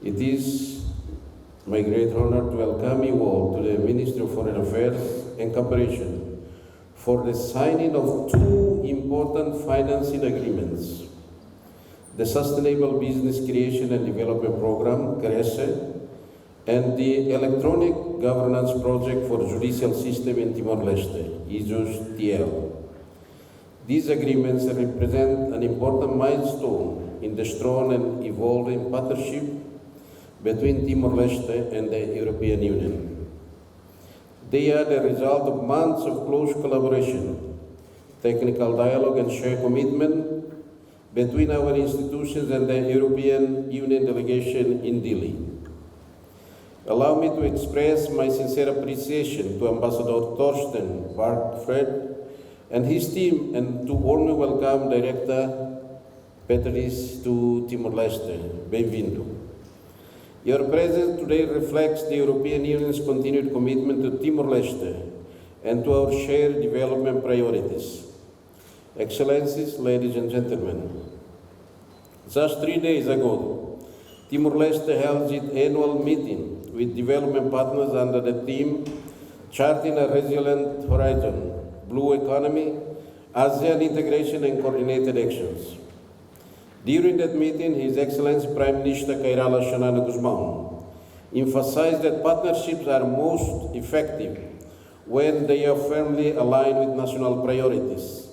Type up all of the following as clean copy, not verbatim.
It is my great honor to welcome you all to the Ministry of Foreign Affairs and Cooperation for the signing of two important financing agreements: the Sustainable Business Creation and Development Program, 𝐒𝐲, and the Electronic Governance Project for Judicial System in Timor-Leste, 𝐒𝐢𝐠-𝐓𝐰𝐨. These agreements represent an important milestone in the strong and evolving partnership between Timor-Leste and the European Union. They are the result of months of close collaboration, technical dialogue and shared commitment between our institutions and the European Union delegation in Dili. Allow me to express my sincere appreciation to Ambassador Torsten Bargfred and his team, and to warmly welcome Director Peteris to Timor-Leste. Bem-vindo. Your presence today reflects the European Union's continued commitment to Timor-Leste and to our shared development priorities. Excellencies, ladies and gentlemen, just 3 days ago, Timor-Leste held its annual meeting with development partners under the theme Charting a Resilient Horizon, Blue Economy, ASEAN Integration and Coordinated Actions. During that meeting, His Excellency Prime Minister Kairala Xanana Guzmão emphasized that partnerships are most effective when they are firmly aligned with national priorities,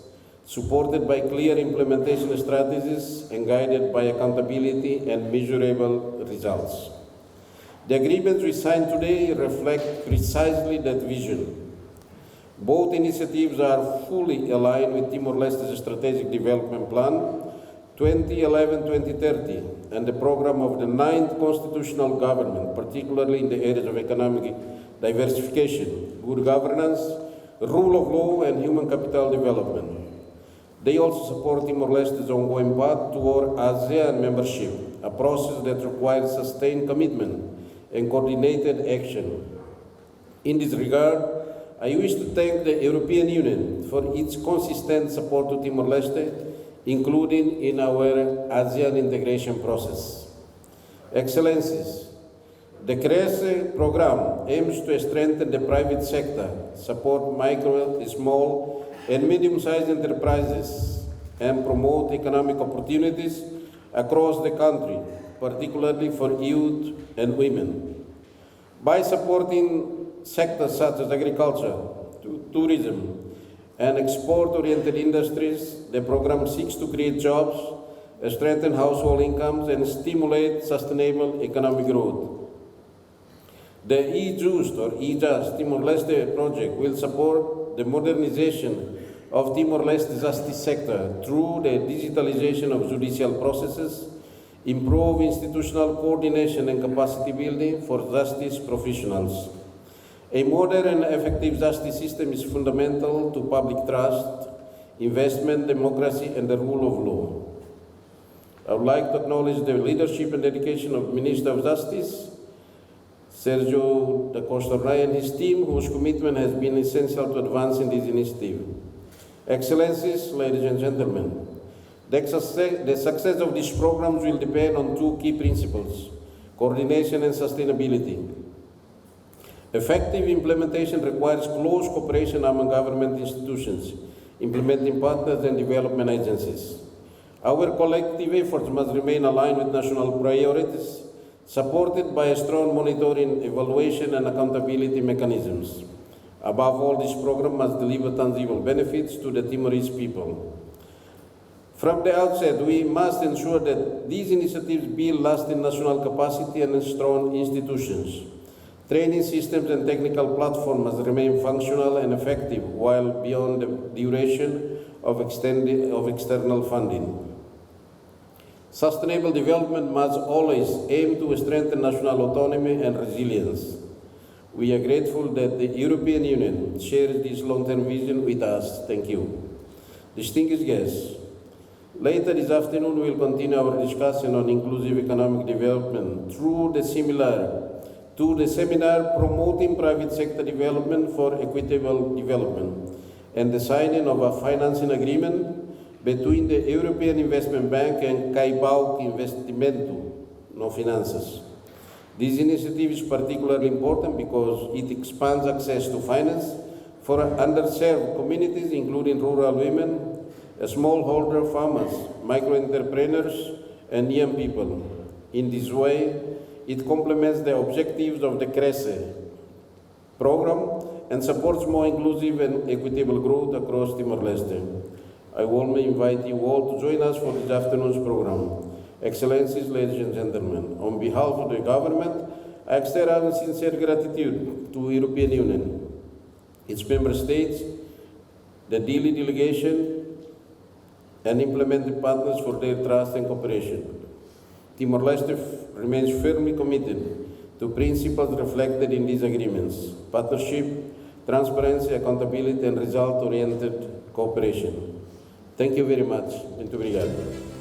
supported by clear implementation strategies and guided by accountability and measurable results. The agreements we signed today reflect precisely that vision. Both initiatives are fully aligned with Timor-Leste's Strategic Development Plan 2011-2030 and the program of the 9th Constitutional Government, particularly in the areas of economic diversification, good governance, rule of law, and human capital development. They also support Timor-Leste's ongoing path toward ASEAN membership, a process that requires sustained commitment and coordinated action. In this regard, I wish to thank the European Union for its consistent support to Timor-Leste, including in our ASEAN integration process. Excellencies, the 𝐒𝐲 program aims to strengthen the private sector, support micro, small, and medium-sized enterprises, and promote economic opportunities across the country, particularly for youth and women. By supporting sectors such as agriculture, tourism, and export-oriented industries, the program seeks to create jobs, strengthen household incomes, and stimulate sustainable economic growth. The 𝐒𝐢𝐠 or 𝐒𝐬𝐺 Timor-Leste project will support the modernization of Timor-Leste justice sector through the digitalization of judicial processes, improve institutional coordination and capacity building for justice professionals. A modern and effective justice system is fundamental to public trust, investment, democracy, and the rule of law. I would like to acknowledge the leadership and dedication of Minister of Justice, Sérgio da Costa Rai, and his team, whose commitment has been essential to advancing this initiative. Excellencies, ladies and gentlemen, the success of these programs will depend on two key principles: coordination and sustainability. Effective implementation requires close cooperation among government institutions, implementing partners, and development agencies. Our collective efforts must remain aligned with national priorities, supported by strong monitoring, evaluation, and accountability mechanisms. Above all, this program must deliver tangible benefits to the Timorese people. From the outset, we must ensure that these initiatives build lasting national capacity and strong institutions. Training systems and technical platforms must remain functional and effective while beyond the duration of external funding. Sustainable development must always aim to strengthen national autonomy and resilience. We are grateful that the European Union shares this long-term vision with us. Thank you. Distinguished guests, later this afternoon we will continue our discussion on inclusive economic development through the seminar Promoting Private Sector Development for Equitable Development and the signing of a financing agreement between the European Investment Bank and 𝐒𝐈𝐭 Investimento no Finanças. This initiative is particularly important because it expands access to finance for underserved communities, including rural women, smallholder farmers, micro-entrepreneurs, and young people. In this way, it complements the objectives of the 𝐒𝐈𝐨 program and supports more inclusive and equitable growth across Timor-Leste. I warmly invite you all to join us for this afternoon's program. Excellencies, ladies and gentlemen, on behalf of the government, I extend our sincere gratitude to the European Union, its member states, the Dili delegation, and implementing partners for their trust and cooperation. Timor-Leste remains firmly committed to principles reflected in these agreements: partnership, transparency, accountability, and result-oriented cooperation. Thank you very much. Muito obrigado.